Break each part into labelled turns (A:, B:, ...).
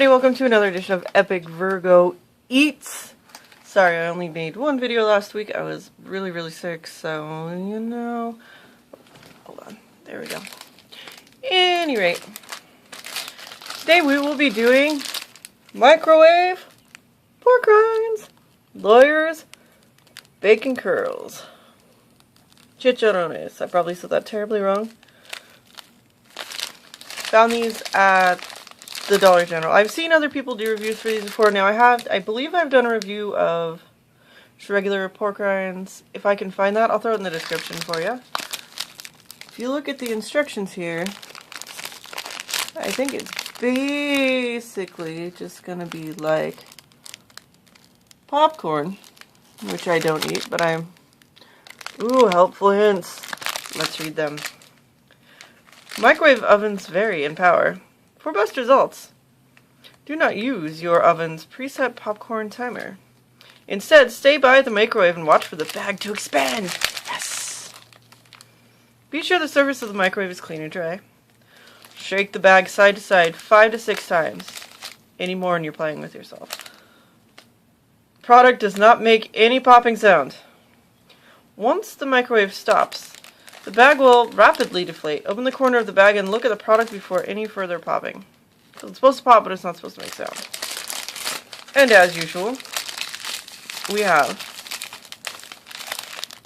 A: Welcome to another edition of EpicVirgoEats. Sorry, I only made one video last week. I was really sick, so, you know. Hold on. There we go. Any rate, today we will be doing microwave pork rinds, lawyers, bacon curls. Chicharrones. I probably said that terribly wrong. Found these at the Dollar General. I've seen other people do reviews for these before. Now I believe I've done a review of just regular pork rinds. If I can find that, I'll throw it in the description for you. If you look at the instructions here, I think it's basically just gonna be like popcorn, which I don't eat, but ooh, helpful hints. Let's read them. Microwave ovens vary in power. For best results, do not use your oven's preset popcorn timer. Instead, stay by the microwave and watch for the bag to expand. Yes! Be sure the surface of the microwave is clean and dry. Shake the bag side to side 5 to 6 times. Any more and you're playing with yourself. Product does not make any popping sound. Once the microwave stops, the bag will rapidly deflate. Open the corner of the bag and look at the product before any further popping. So it's supposed to pop, but it's not supposed to make sound. And as usual, we have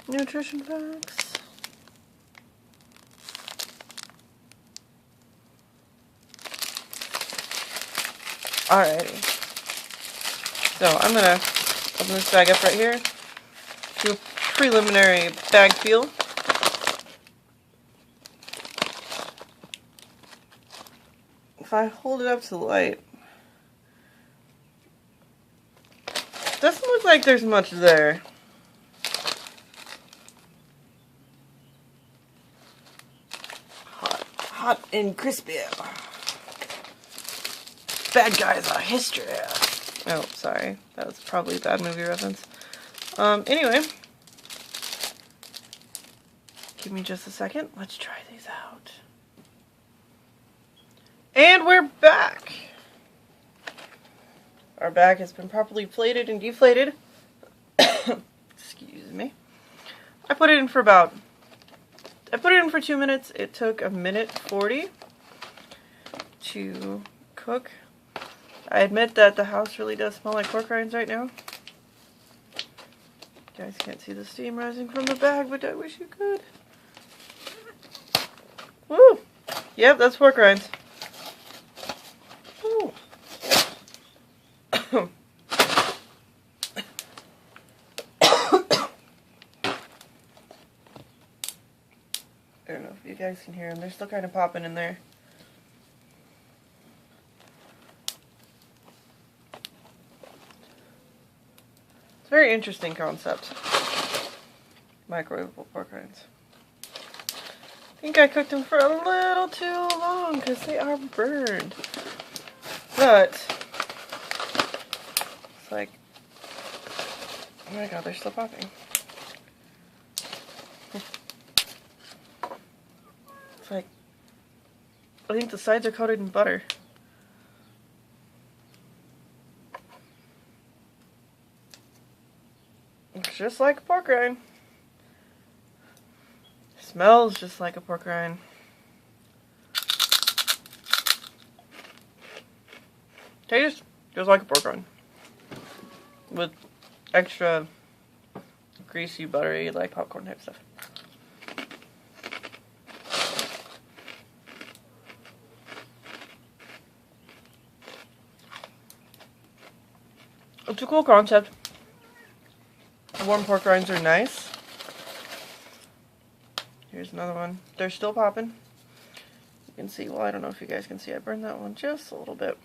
A: nutrition facts. Alrighty. So I'm gonna open this bag up right here. Do a preliminary bag feel. If I hold it up to the light, it doesn't look like there's much there. Hot and crispy. Bad guys are history. Oh, sorry. That was probably a bad movie reference. Anyway. Give me just a second. Let's try these out. And we're back! Our bag has been properly plated and deflated. Excuse me. I put it in for 2 minutes. It took 1:40 to cook. I admit that the house really does smell like pork rinds right now. You guys can't see the steam rising from the bag, but I wish you could. Woo! Yep, that's pork rinds. I don't know if you guys can hear them. They're still kind of popping in there. It's a very interesting concept. Microwavable pork rinds. I think I cooked them for a little too long because they are burned. But it's like, oh my god, they're still popping. It's like, I think the sides are coated in butter. It's just like a pork rind. Smells just like a pork rind. Tastes just like a pork rind. With extra greasy, buttery, like popcorn type stuff. It's a cool concept. Warm pork rinds are nice. Here's another one. They're still popping. You can see, well, I don't know if you guys can see, I burned that one just a little bit.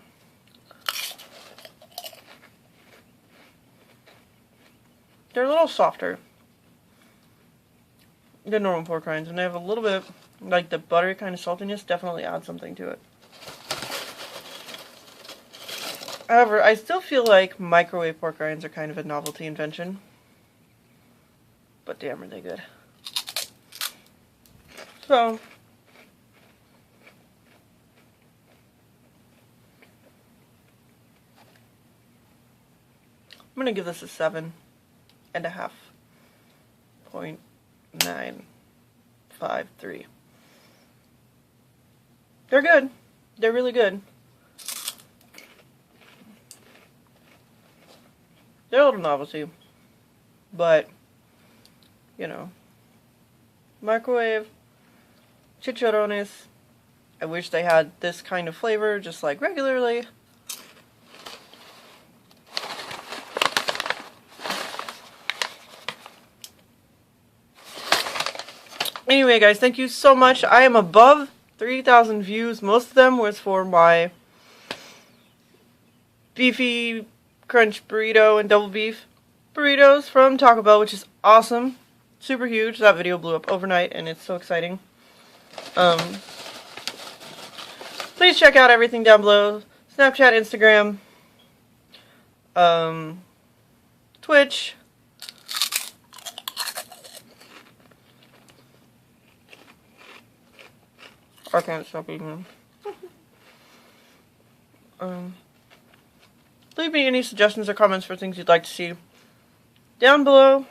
A: They're a little softer than normal pork rinds, and they have a little bit, like the buttery kind of saltiness, definitely adds something to it. However, I still feel like microwave pork rinds are kind of a novelty invention. But damn, are they good. So, gonna give this a 7.953. They're good. They're really good. They're a little novelty, but, you know, microwave chicharrones. I wish they had this kind of flavor, just like regularly. Anyway, guys, thank you so much. I am above 3,000 views. Most of them was for my beefy crunch burrito and double beef burritos from Taco Bell, which is awesome. Super huge. That video blew up overnight, and it's so exciting. Please check out everything down below. Snapchat, Instagram, Twitch. I can't stop eating them. Leave me any suggestions or comments for things you'd like to see down below.